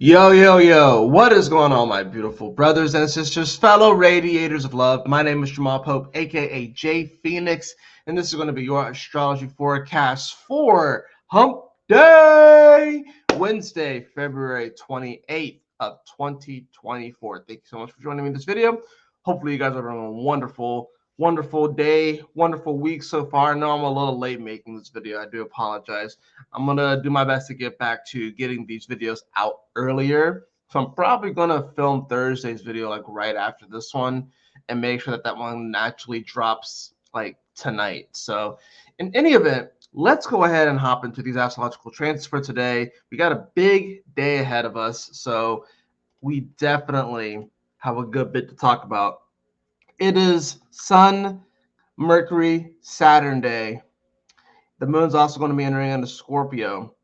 Yo, yo, yo, what is going on, my beautiful brothers and sisters, fellow radiators of love? My name is Jamal Pope, aka J Phoenix, and this is going to be your astrology forecast for Hump Day, Wednesday, February 28th of 2024. Thank you so much for joining me in this video. Hopefully, you guys are having a wonderful day, wonderful week so far. I know I'm a little late making this video. I do apologize. I'm going to do my best to get back to getting these videos out earlier. So I'm probably going to film Thursday's video like right after this one and make sure that that one naturally drops like tonight. So in any event, let's go ahead and hop into these astrological transits for today. We got a big day ahead of us, so we definitely have a good bit to talk about. It is Sun, Mercury, Saturn day. The moon's also going to be entering into Scorpio.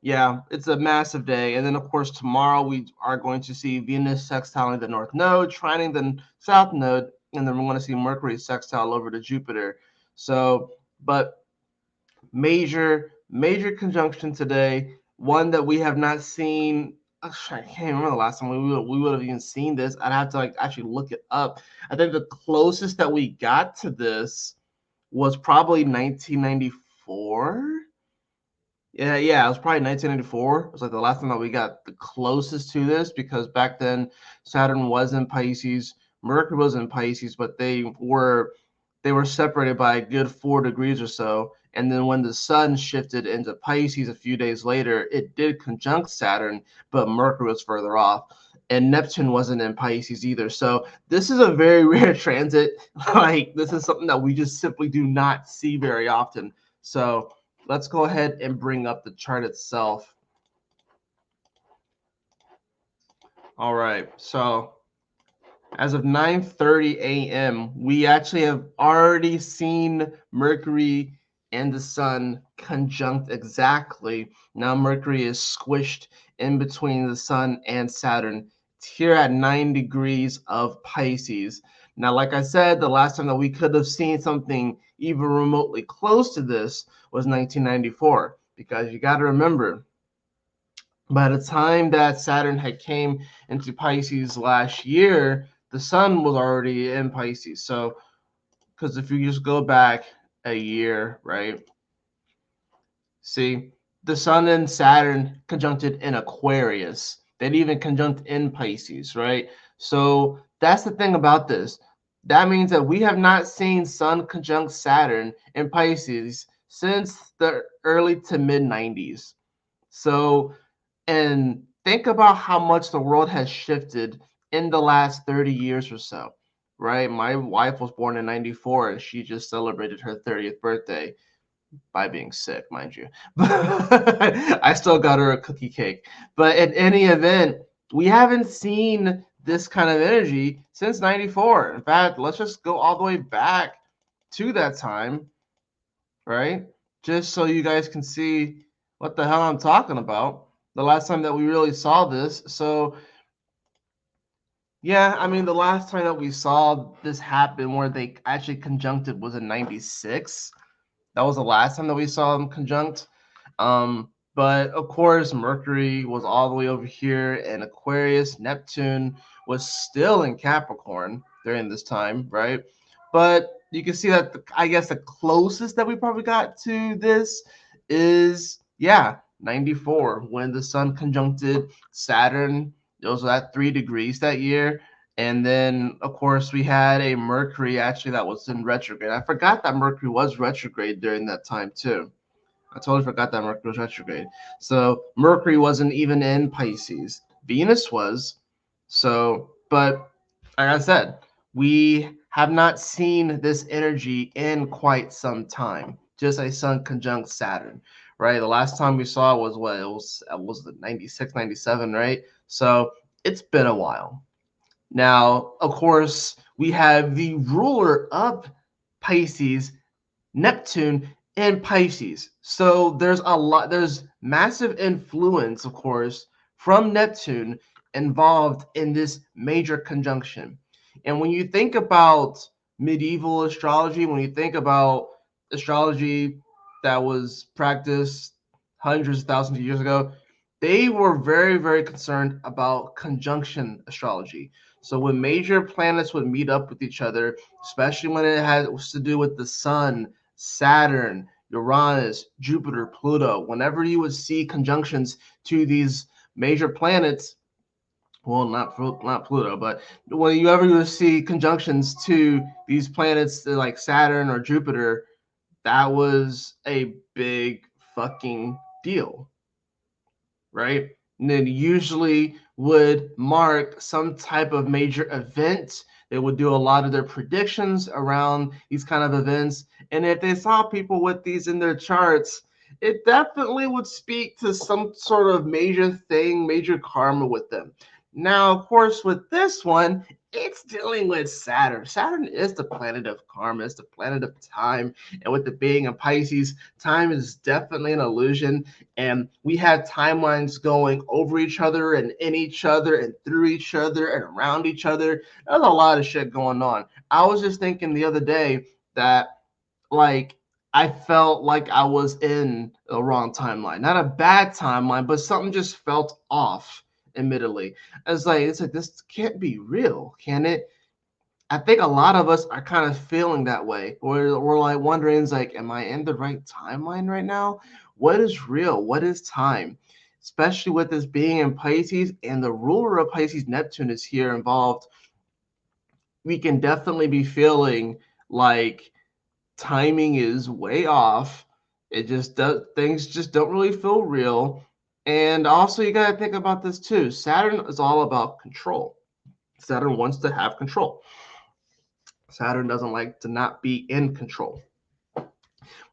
Yeah, it's a massive day. And then, of course, tomorrow we are going to see Venus sextiling the North Node, trining the South Node, and then we're going to see Mercury sextile over to Jupiter. So, but major conjunction today, one that we have not seen. Actually, I can't remember the last time we would have even seen this. I'd have to like actually look it up. I think the closest that we got to this was probably 1994. Yeah, it was probably 1994. It was like the last time that we got the closest to this, because back then Saturn was in Pisces, Mercury was in Pisces, but they were separated by a good 4 degrees or so. And then when the sun shifted into Pisces a few days later, it did conjunct Saturn, but Mercury was further off. And Neptune wasn't in Pisces either. So this is a very rare transit. Like, this is something that we just simply do not see very often. So let's go ahead and bring up the chart itself. All right, so as of 9:30 a.m., we actually have already seen Mercury and the sun conjunct exactly. Now Mercury is squished in between the sun and Saturn. It's here at 9 degrees of Pisces. Now, like I said, the last time that we could have seen something even remotely close to this was 1994, because you got to remember, by the time that Saturn had came into Pisces last year, the sun was already in Pisces. So, because if you just go back a year, right? See, the sun and Saturn conjuncted in Aquarius. They'd even conjunct in Pisces, right? So that's the thing about this. That means that we have not seen Sun conjunct Saturn in Pisces since the early to mid 90s. So, and think about how much the world has shifted in the last 30 years or so, right? My wife was born in 94 and she just celebrated her 30th birthday by being sick, mind you. I still got her a cookie cake. But in any event, we haven't seen this kind of energy since 94. In fact, let's just go all the way back to that time, right? Just so you guys can see what the hell I'm talking about. The last time that we really saw this. So, yeah, I mean, the last time that we saw this happen where they actually conjuncted was in 96. That was the last time that we saw them conjunct. But of course, Mercury was all the way over here in Aquarius. Neptune was still in Capricorn during this time, right? But you can see that I guess the closest that we probably got to this is, yeah, 94, when the sun conjuncted Saturn. It was at 3 degrees that year. And then, of course, we had a Mercury actually that was in retrograde. I forgot that Mercury was retrograde during that time too. I totally forgot that Mercury was retrograde. So Mercury wasn't even in Pisces. Venus was. So, but like I said, we have not seen this energy in quite some time. Just a sun conjunct Saturn, right? The last time we saw it was what? It was the 96, 97, right? So it's been a while. Now, of course, we have the ruler of Pisces, Neptune, in Pisces. So there's massive influence, of course, from Neptune involved in this major conjunction. And when you think about medieval astrology, when you think about astrology that was practiced hundreds of thousands of years ago, they were very, very concerned about conjunction astrology. So when major planets would meet up with each other, especially when it has to do with the sun, Saturn, Uranus, Jupiter, Pluto, whenever you would see conjunctions to these major planets, well, not Pluto, but when you ever you see conjunctions to these planets like Saturn or Jupiter, that was a big fucking deal, right? And then usually would mark some type of major event. They would do a lot of their predictions around these kind of events. And if they saw people with these in their charts, it definitely would speak to some sort of major thing, major karma with them. Now, of course, with this one, it's dealing with Saturn. Saturn is the planet of karma, it's the planet of time. And with it being in Pisces, time is definitely an illusion, and we had timelines going over each other and in each other and through each other and around each other. There's a lot of shit going on. I was just thinking the other day that, like, I felt like I was in the wrong timeline. Not a bad timeline, but something just felt off, admittedly. It's like this can't be real, can it? I think a lot of us are kind of feeling that way. We're like wondering, like, am I in the right timeline right now? What is real? What is time? Especially with this being in Pisces and the ruler of Pisces, Neptune, is here involved. We can definitely be feeling like timing is way off. It just does, things just don't really feel real. And also, you got to think about this too. Saturn is all about control. Saturn wants to have control. Saturn doesn't like to not be in control.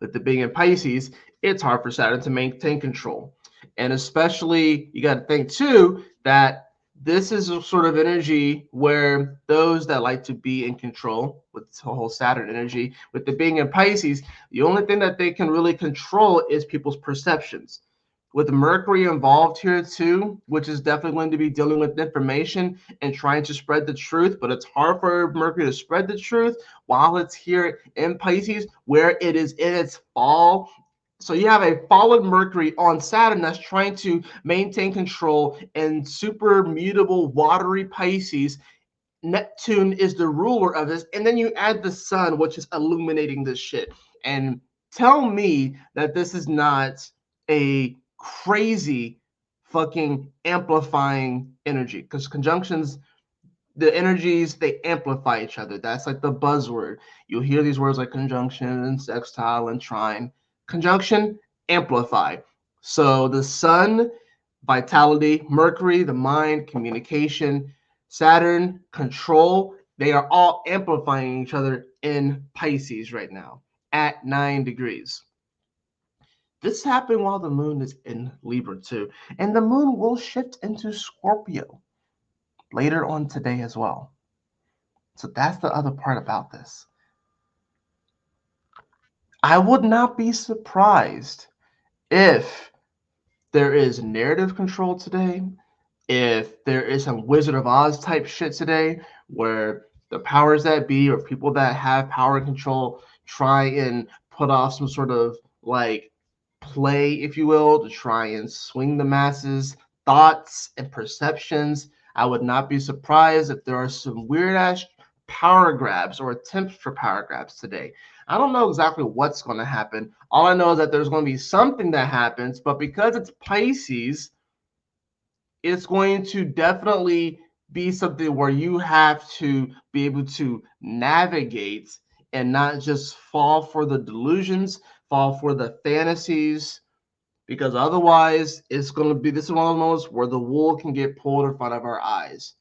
With the being in Pisces, it's hard for Saturn to maintain control. And especially, you got to think too that this is a sort of energy where those that like to be in control with the whole Saturn energy, with the being in Pisces, the only thing that they can really control is people's perceptions. With Mercury involved here too, which is definitely going to be dealing with information and trying to spread the truth, but it's hard for Mercury to spread the truth while it's here in Pisces, where it is in its fall. So you have a fallen Mercury on Saturn that's trying to maintain control in super mutable, watery Pisces. Neptune is the ruler of this, and then you add the sun, which is illuminating this shit. And tell me that this is not a crazy fucking amplifying energy, because conjunctions, the energies, they amplify each other. That's like the buzzword. You'll hear these words like conjunction and sextile and trine. Conjunction, amplify. So the sun, vitality, Mercury, the mind, communication, Saturn, control, they are all amplifying each other in Pisces right now at 9 degrees. This happened while the moon is in Libra too, and the moon will shift into Scorpio later on today as well. So that's the other part about this. I would not be surprised if there is narrative control today, if there is some Wizard of Oz type shit today, where the powers that be or people that have power and control try and put off some sort of like play, if you will, to try and swing the masses' thoughts and perceptions. I would not be surprised if there are some weird ass power grabs or attempts for power grabs today. I don't know exactly what's going to happen. All I know is that there's going to be something that happens, but because it's Pisces, it's going to definitely be something where you have to be able to navigate and not just fall for the delusions, fall for the fantasies, because otherwise it's going to be, this is one of those moments where the wool can get pulled in front of our eyes.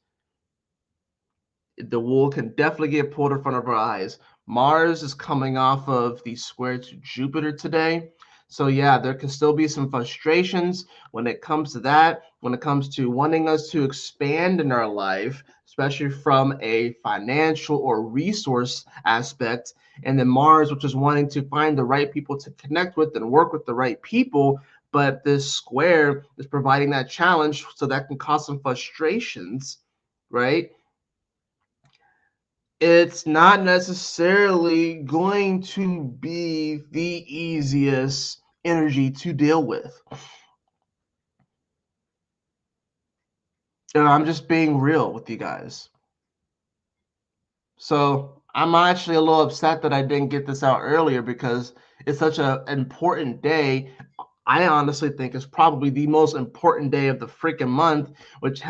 The wool can definitely get pulled in front of our eyes. Mars is coming off of the square to Jupiter today. So yeah, there can still be some frustrations when it comes to that, when it comes to wanting us to expand in our life, especially from a financial or resource aspect. And then Mars, which is wanting to find the right people to connect with and work with the right people. But this square is providing that challenge, so that can cause some frustrations, right? It's not necessarily going to be the easiest energy to deal with. And I'm just being real with you guys. So I'm actually a little upset that I didn't get this out earlier because it's such an important day. I honestly think it's probably the most important day of the freaking month, which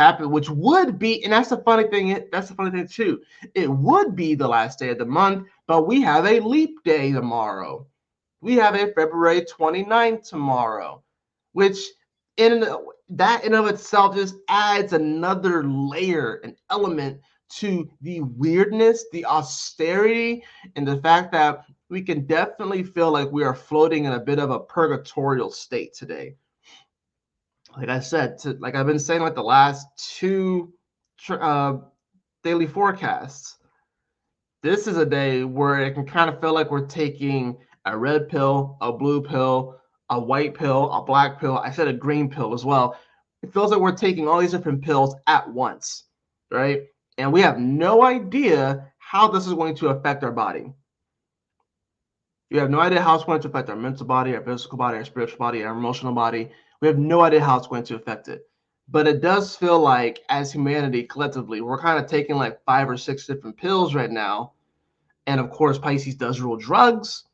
would be, and that's the funny thing. That's the funny thing too. It would be the last day of the month, but we have a leap day tomorrow. We have a February 29th tomorrow, which in that in of itself just adds another layer, an element to the weirdness, the austerity, and the fact that we can definitely feel like we are floating in a bit of a purgatorial state today. Like I said, like I've been saying, like the last two daily forecasts, this is a day where it can kind of feel like we're taking a red pill, a blue pill, a white pill, a black pill. I said a green pill as well. It feels like we're taking all these different pills at once, right? And we have no idea how this is going to affect our body. We have no idea how it's going to affect our mental body, our physical body, our spiritual body, our emotional body. We have no idea how it's going to affect it. But it does feel like, as humanity collectively, we're kind of taking like 5 or 6 different pills right now. And of course, Pisces does rule drugs.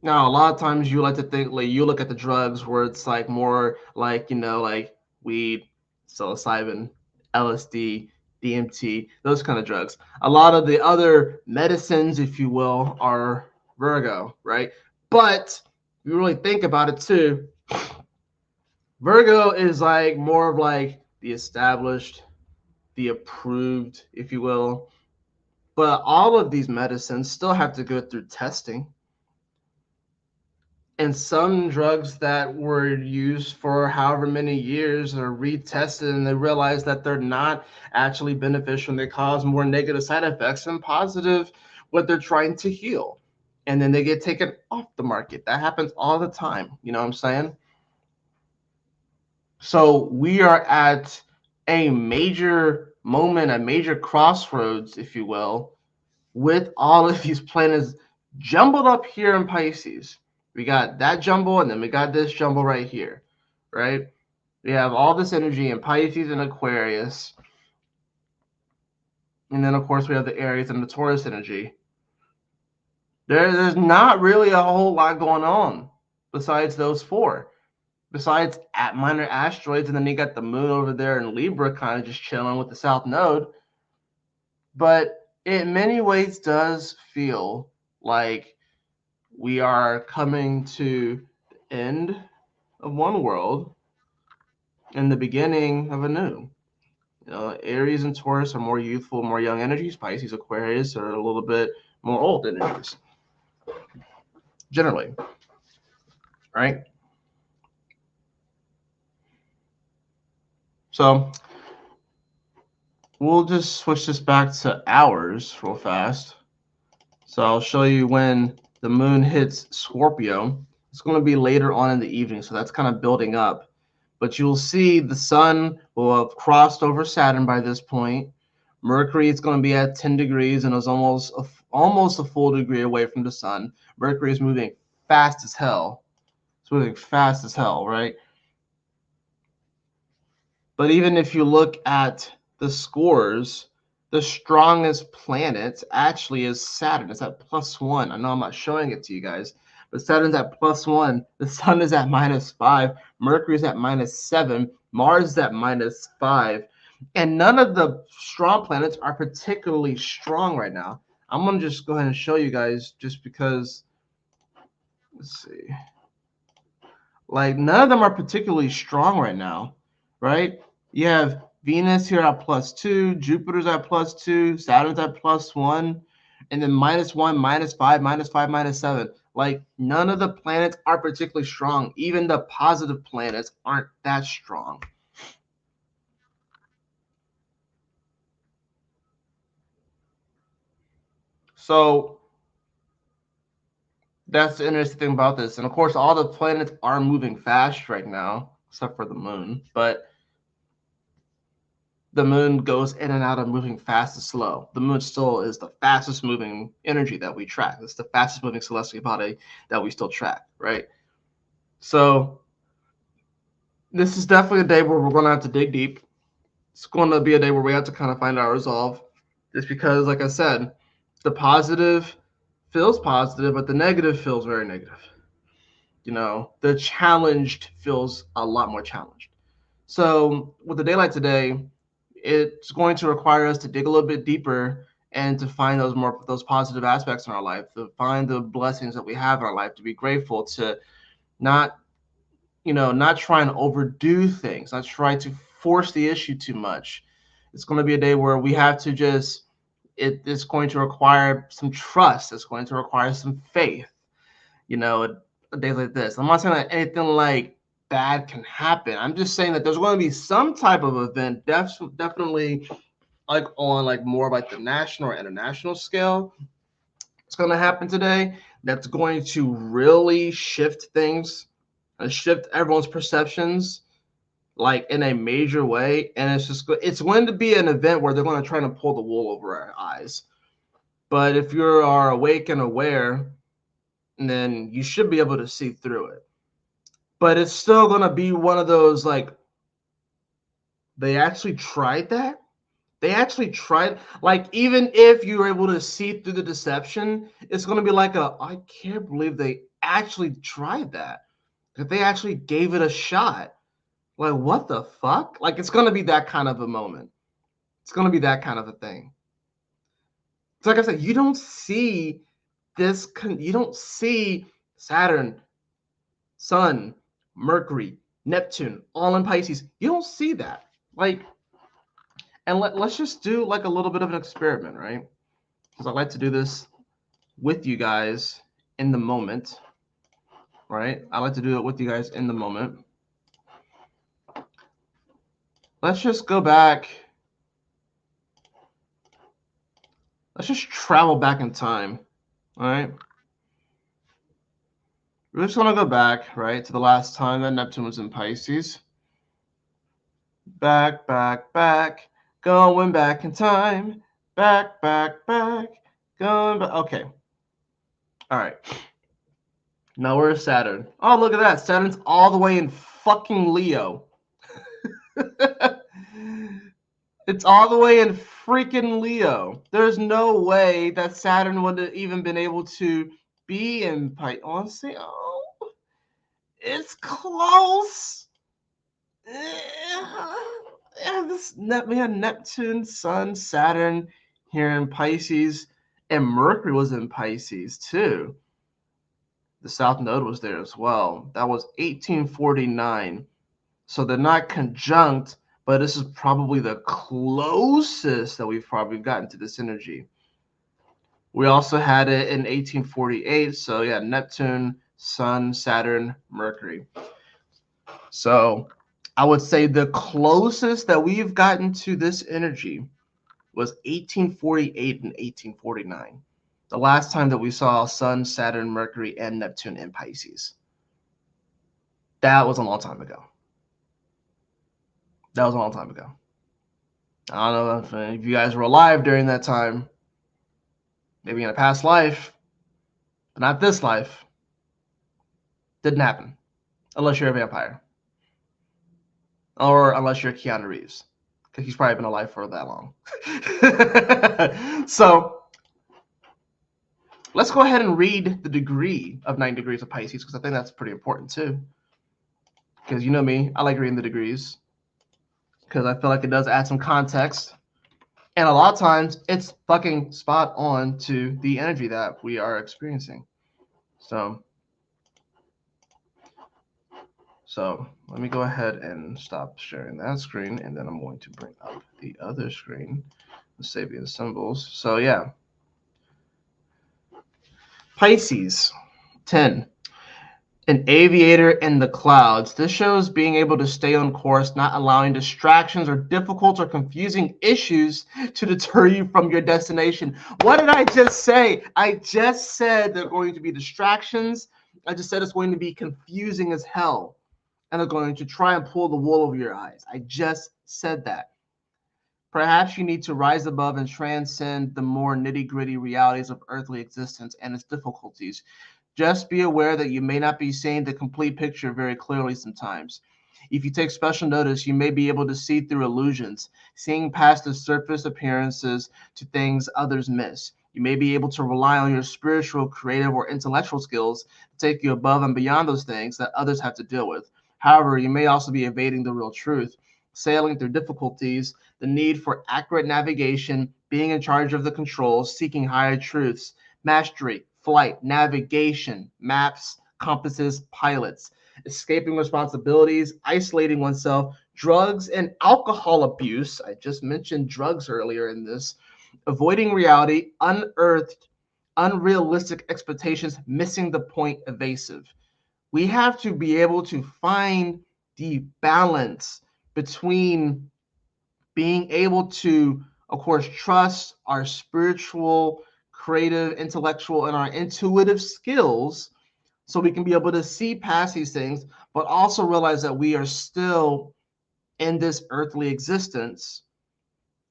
Now, a lot of times you like to think, like, you look at the drugs where it's like more like, like weed, psilocybin, LSD, DMT, those kind of drugs. A lot of the other medicines, if you will, are Virgo, right? But if you really think about it too, Virgo is like more of like the established, the approved, if you will. But all of these medicines still have to go through testing. And some drugs that were used for however many years are retested and they realize that they're not actually beneficial and they cause more negative side effects than positive what they're trying to heal. And then they get taken off the market. That happens all the time. You know what I'm saying? So we are at a major moment, a major crossroads, if you will, with all of these planets jumbled up here in Pisces. We got that jumble, and then we got this jumble right here, right? We have all this energy in Pisces and Aquarius. And then, of course, we have the Aries and the Taurus energy. There's not really a whole lot going on besides those four. Besides at minor asteroids, and then you got the moon over there in Libra kind of just chilling with the South Node. But it in many ways does feel like we are coming to the end of one world and the beginning of a new. Aries and Taurus are more youthful, more young energies. Pisces, Aquarius are a little bit more old energies, generally, right? So we'll just switch this back to hours real fast. So I'll show you when the moon hits Scorpio. It's going to be later on in the evening, so that's kind of building up. But you'll see the sun will have crossed over Saturn by this point. Mercury is going to be at 10 degrees and is almost a full degree away from the sun. Mercury is moving fast as hell. It's moving fast as hell, right? But even if you look at the scores, the strongest planet actually is Saturn. It's at +1. I know I'm not showing it to you guys, but Saturn's at +1. The sun is at -5. Mercury's at -7. Mars is at -5. And none of the strong planets are particularly strong right now. I'm going to just go ahead and show you guys just because, let's see. Like, none of them are particularly strong right now, right? You have Venus here at +2, Jupiter's at +2, Saturn's at +1, and then -1, -5, -5, -7. Like, none of the planets are particularly strong. Even the positive planets aren't that strong. So that's the interesting thing about this. And of course, all the planets are moving fast right now, except for the moon. But the moon goes in and out of moving fast and slow. The moon still is the fastest moving energy that we track. It's the fastest moving celestial body that we still track, right? So This is definitely a day where we're going to have to dig deep. It's going to be a day where we have to kind of find our resolve. Just because, like I said, the positive feels positive, but the negative feels very negative. The challenged feels a lot more challenged. So, with the day like today, it's going to require us to dig a little bit deeper and to find those positive aspects in our life, to find the blessings that we have in our life, to be grateful, to not not try and overdo things, not try to force the issue too much. It's going to be a day where we have to just, it's going to require some trust. It's going to require some faith, a day like this. I'm not saying that anything like bad can happen. I'm just saying that there's going to be some type of event, definitely like on like more like the national or international scale. It's going to happen today. That's going to really shift things and shift everyone's perceptions like in a major way. And it's going to be an event where they're going to try to pull the wool over our eyes. But if you are awake and aware, then you should be able to see through it. But it's still going to be one of those like, they actually tried that. They actually tried, like, even if you were able to see through the deception, it's going to be like I can't believe they actually tried that. That they actually gave it a shot. Like, what the fuck? Like, it's going to be that kind of a moment. It's going to be that kind of a thing. So like I said, you don't see you don't see Saturn, Sun, Mercury, Neptune, all in Pisces. You don't see that. Like, and let's just do like a little bit of an experiment, right? Because I like to do this with you guys in the moment, right? I like to do it with you guys in the moment. Let's just go back. Let's just travel back in time, all right? We're just going to go back, right, to the last time that Neptune was in Pisces. Back, going back in time. Back, going back. Okay. All right. Now where's Saturn? Oh, look at that. Saturn's all the way in fucking Leo. It's all the way in freaking Leo. There's no way that Saturn would have even been able to be in Pisces. Honestly, it's close. We had Neptune, Sun, Saturn here in Pisces, and Mercury was in Pisces too. The South Node was there as well. That was 1849. So they're not conjunct, but this is probably the closest that we've probably gotten to this energy. We also had it in 1848. So yeah, Neptune, Sun, Saturn, Mercury. So I would say the closest that we've gotten to this energy was 1848 and 1849. The last time that we saw Sun, Saturn, Mercury, and Neptune in Pisces. That was a long time ago. That was a long time ago. I don't know if you guys were alive during that time. Maybe in a past life, but not this life. Didn't happen. Unless you're a vampire. Or unless you're Keanu Reeves. Because he's probably been alive for that long. So let's go ahead and read the degree of 9 degrees of Pisces, because I think that's pretty important too. Because you know me, I like reading the degrees. Because I feel like it does add some context. And a lot of times it's fucking spot on to the energy that we are experiencing. So let me go ahead and stop sharing that screen, and then I'm going to bring up the other screen, the Sabian symbols. So yeah, Pisces, 10. An aviator in the clouds. This shows being able to stay on course, not allowing distractions or difficult or confusing issues to deter you from your destination. What did I just say? I just said there are going to be distractions. I just said it's going to be confusing as hell. And they're going to try and pull the wool over your eyes. I just said that. Perhaps you need to rise above and transcend the more nitty-gritty realities of earthly existence and its difficulties. Just be aware that you may not be seeing the complete picture very clearly sometimes. If you take special notice, you may be able to see through illusions, seeing past the surface appearances to things others miss. You may be able to rely on your spiritual, creative, or intellectual skills to take you above and beyond those things that others have to deal with. However, you may also be evading the real truth, sailing through difficulties, the need for accurate navigation, being in charge of the controls, seeking higher truths, mastery, flight, navigation, maps, compasses, pilots, escaping responsibilities, isolating oneself, drugs and alcohol abuse. I just mentioned drugs earlier in this. Avoiding reality, unearthed, unrealistic expectations, missing the point, evasive. We have to be able to find the balance between being able to, of course, trust our spiritual, creative, intellectual, and our intuitive skills so we can be able to see past these things, but also realize that we are still in this earthly existence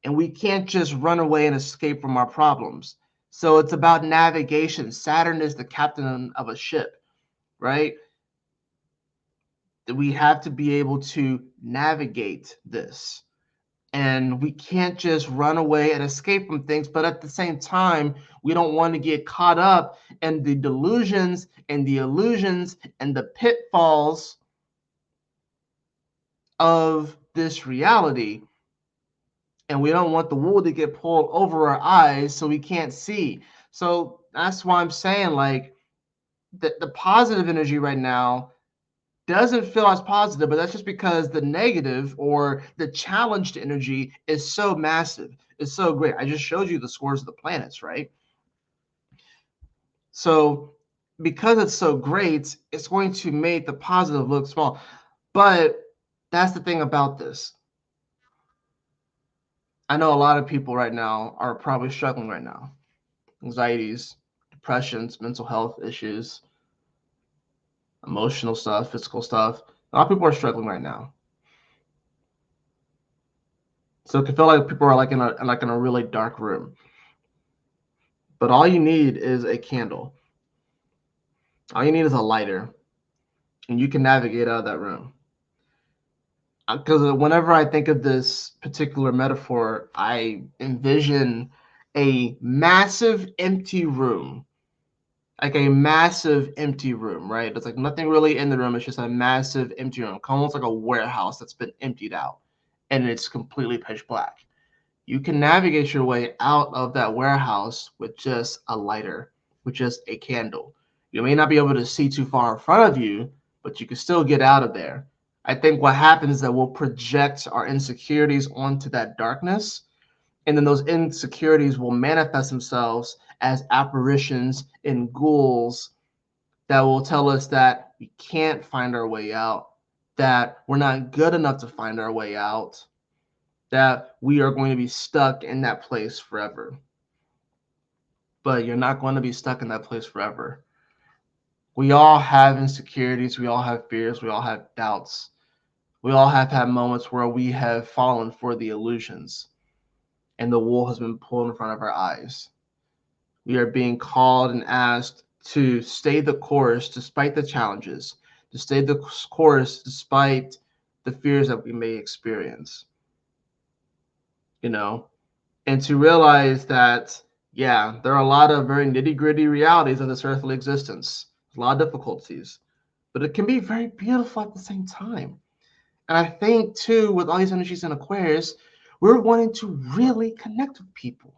and we can't just run away and escape from our problems. So it's about navigation. Saturn is the captain of a ship, right? We have to be able to navigate this. And we can't just run away and escape from things, but at the same time, we don't want to get caught up in the delusions and the illusions and the pitfalls of this reality. And we don't want the wool to get pulled over our eyes so we can't see. So that's why I'm saying, like, the positive energy right now doesn't feel as positive, but that's just because the negative or the challenged energy is so massive. It's so great. I just showed you the scores of the planets, right? So because it's so great, it's going to make the positive look small. But that's the thing about this. I know a lot of people right now are probably struggling right now. Anxieties, depressions, mental health issues, emotional stuff, physical stuff. A lot of people are struggling right now. So it can feel like people are like in a really dark room. But all you need is a candle. All you need is a lighter, and you can navigate out of that room. Because whenever I think of this particular metaphor, I envision a massive empty room, like a massive empty room, right? It's like nothing really in the room. It's just a massive empty room, almost like a warehouse that's been emptied out, and it's completely pitch black. You can navigate your way out of that warehouse with just a lighter, with just a candle. You may not be able to see too far in front of you, but you can still get out of there. I think what happens is that we'll project our insecurities onto that darkness, and then those insecurities will manifest themselves as apparitions and ghouls that will tell us that we can't find our way out, that we're not good enough to find our way out, that we are going to be stuck in that place forever. But you're not going to be stuck in that place forever. We all have insecurities, we all have fears, we all have doubts. We all have had moments where we have fallen for the illusions and the wool has been pulled in front of our eyes. We are being called and asked to stay the course despite the challenges, to stay the course despite the fears that we may experience. You know, and to realize that, yeah, there are a lot of very nitty gritty realities of this earthly existence, a lot of difficulties, but it can be very beautiful at the same time. And I think, too, with all these energies in Aquarius, we're wanting to really connect with people,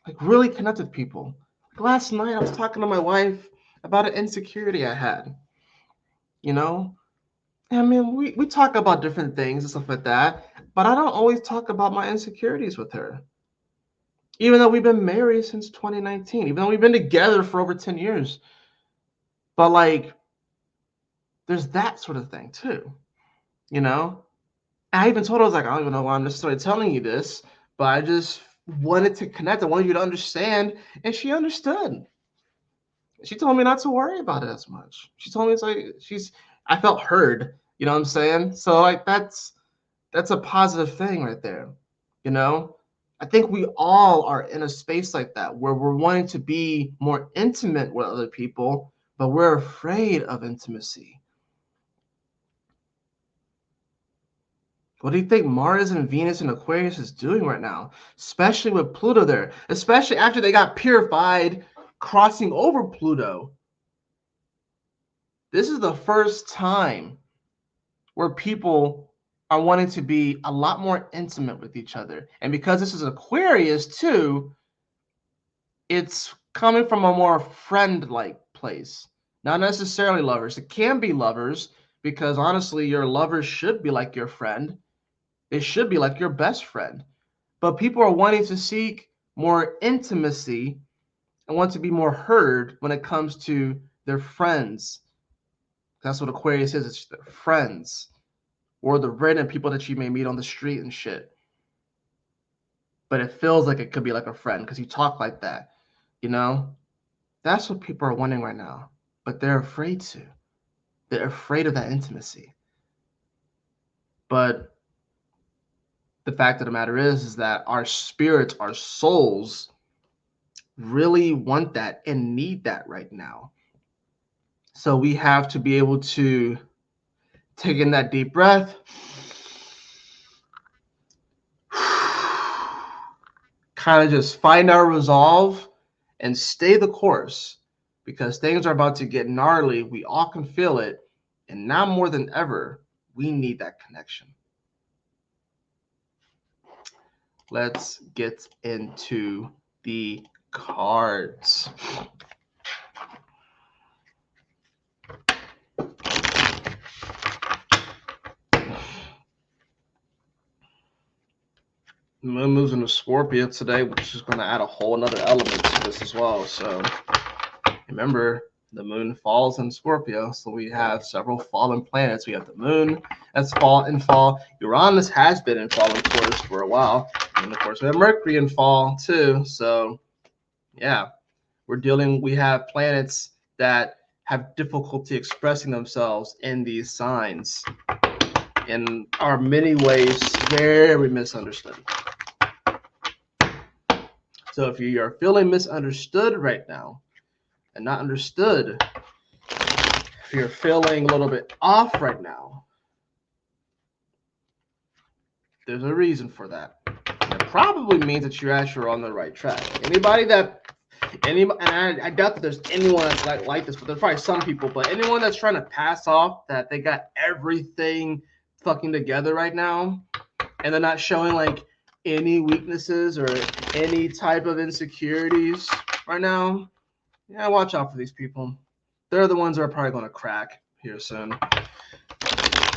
like really connect with people. Like last night, I was talking to my wife about an insecurity I had, you know? I mean, we talk about different things and stuff like that, but I don't always talk about my insecurities with her. Even though we've been married since 2019, even though we've been together for over 10 years. But like, there's that sort of thing too, you know? And I even told her, I was like, I don't even know why I'm necessarily telling you this, but I just wanted to connect. I wanted you to understand. And she understood. She told me not to worry about it as much. She told me it's like I felt heard, you know what I'm saying? So like that's a positive thing right there, you know? I think we all are in a space like that where we're wanting to be more intimate with other people, but we're afraid of intimacy. What do you think Mars and Venus and Aquarius is doing right now? Especially with Pluto there. Especially after they got purified crossing over Pluto. This is the first time where people are wanting to be a lot more intimate with each other. And because this is Aquarius too, it's coming from a more friend-like place. Not necessarily lovers. It can be lovers because honestly, your lovers should be like your friend. They should be like your best friend. But people are wanting to seek more intimacy and want to be more heard when it comes to their friends. That's what Aquarius is. It's their friends or the random people that you may meet on the street and shit. But it feels like it could be like a friend because you talk like that, you know? That's what people are wanting right now. But they're afraid to. They're afraid of that intimacy. But the fact of the matter is that our spirits, our souls, really want that and need that right now. So we have to be able to take in that deep breath, kind of just find our resolve and stay the course because things are about to get gnarly. We all can feel it. And now more than ever, we need that connection. Let's get into the cards. The moon moves into Scorpio today, which is going to add a whole another element to this as well. So remember, the moon falls in Scorpio, so we have several fallen planets. We have the moon that's in fall. Uranus has been in fall, of course, for a while. And of course, we have Mercury in fall too. So yeah, we have planets that have difficulty expressing themselves in these signs and are many ways very misunderstood. So if you are feeling misunderstood right now and not understood, if you're feeling a little bit off right now, there's a reason for that. And it probably means that you're actually on the right track. And I doubt that there's anyone that's like this, but there's probably some people, but anyone that's trying to pass off that they got everything fucking together right now, and they're not showing like any weaknesses or any type of insecurities right now, yeah, watch out for these people. They're the ones that are probably going to crack here soon.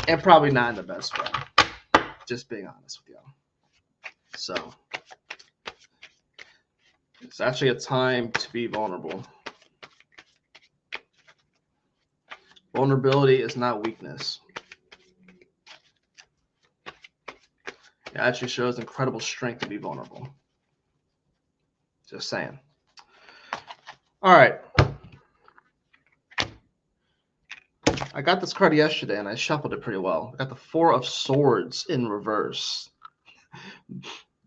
And probably not in the best way. Just being honest with y'all. So, it's actually a time to be vulnerable. Vulnerability is not weakness. It actually shows incredible strength to be vulnerable. Just saying. All right. I got this card yesterday and I shuffled it pretty well. I got the Four of Swords in reverse.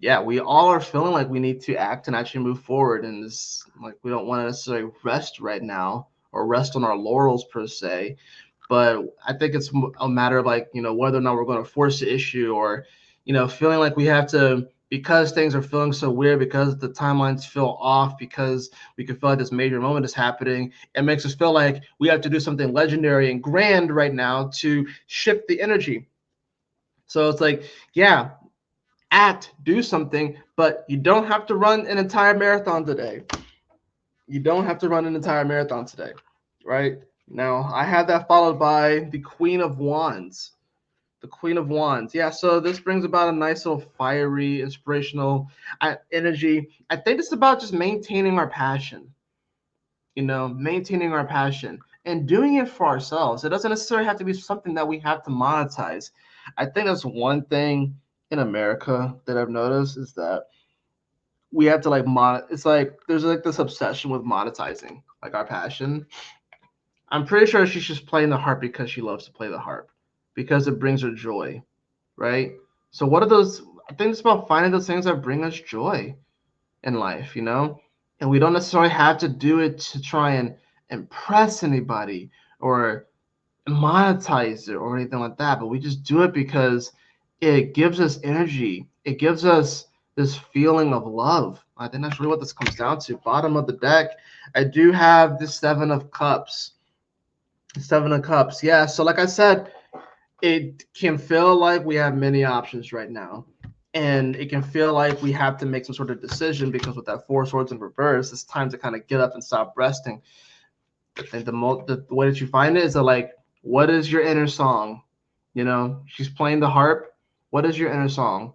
Yeah, we all are feeling like we need to act and actually move forward, and this, like, we don't want to necessarily rest right now or rest on our laurels per se, but I think it's a matter of like, whether or not we're going to force the issue or, feeling like we have to, because things are feeling so weird, because the timelines feel off, because we can feel like this major moment is happening. It makes us feel like we have to do something legendary and grand right now to shift the energy. So it's like, yeah, act, do something, but you don't have to run an entire marathon today. You don't have to run an entire marathon today, right? Now, I had that followed by the Queen of Wands. The Queen of Wands. Yeah, so this brings about a nice little fiery, inspirational energy. I think it's about just maintaining our passion, maintaining our passion and doing it for ourselves. It doesn't necessarily have to be something that we have to monetize. I think that's one thing in America that I've noticed is that we have to it's like there's like this obsession with monetizing like our passion. I'm pretty sure she's just playing the harp because she loves to play the harp, because it brings her joy, right? So what are those? I think it's about finding those things that bring us joy in life, and we don't necessarily have to do it to try and impress anybody or monetize it or anything like that, but we just do it because it gives us energy. It gives us this feeling of love. I think that's really what this comes down to. Bottom of the deck, I do have the Seven of Cups. Seven of Cups. Yeah. So, like I said, it can feel like we have many options right now. And it can feel like we have to make some sort of decision because with that Four Swords in reverse, it's time to kind of get up and stop resting. And the way that you find it is that, like, what is your inner song? You know, she's playing the harp. What is your inner song?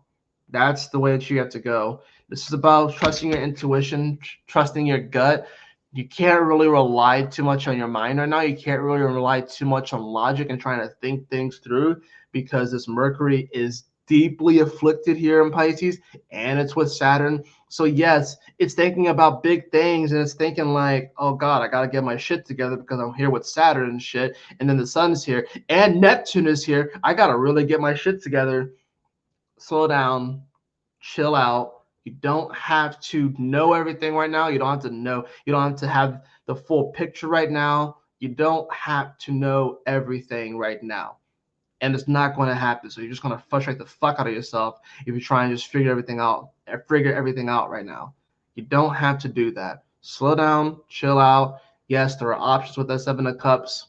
That's the way that you have to go. This is about trusting your intuition, trusting your gut. You can't really rely too much on your mind right now. You can't really rely too much on logic and trying to think things through because this Mercury is deeply afflicted here in Pisces and it's with Saturn. So, yes, it's thinking about big things and it's thinking like, oh God, I got to get my shit together because I'm here with Saturn and shit. And then the sun's here and Neptune is here. I got to really get my shit together. Slow down, chill out. You don't have to know everything right now. You don't have to know. You don't have to have the full picture right now. You don't have to know everything right now. And it's not going to happen. So you're just going to frustrate the fuck out of yourself if you try and just figure everything out right now. You don't have to do that. Slow down, chill out. Yes, there are options with that Seven of Cups.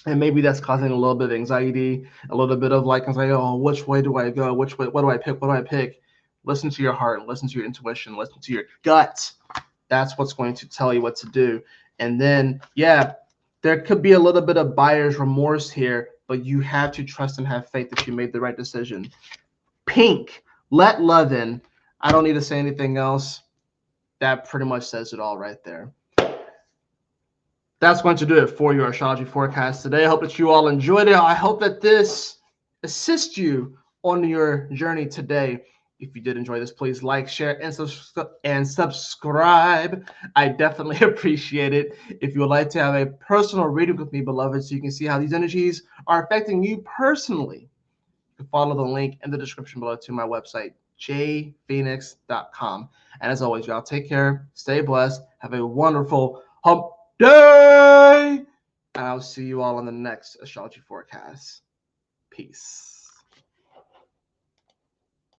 And maybe that's causing a little bit of anxiety, a little bit of like, oh, which way do I go? Which way? What do I pick? What do I pick? Listen to your heart, listen to your intuition, listen to your gut. That's what's going to tell you what to do. And then, yeah, there could be a little bit of buyer's remorse here, but you have to trust and have faith that you made the right decision. Pink, let love in. I don't need to say anything else. That pretty much says it all right there. That's going to do it for your astrology forecast today. I hope that you all enjoyed it. I hope that this assists you on your journey today. If you did enjoy this, please like, share, and subscribe. I definitely appreciate it. If you would like to have a personal reading with me, beloved, so you can see how these energies are affecting you personally, you can follow the link in the description below to my website, jphoenix.com. And as always, y'all, take care, stay blessed, have a wonderful hump day, and I'll see you all on the next astrology forecast. Peace.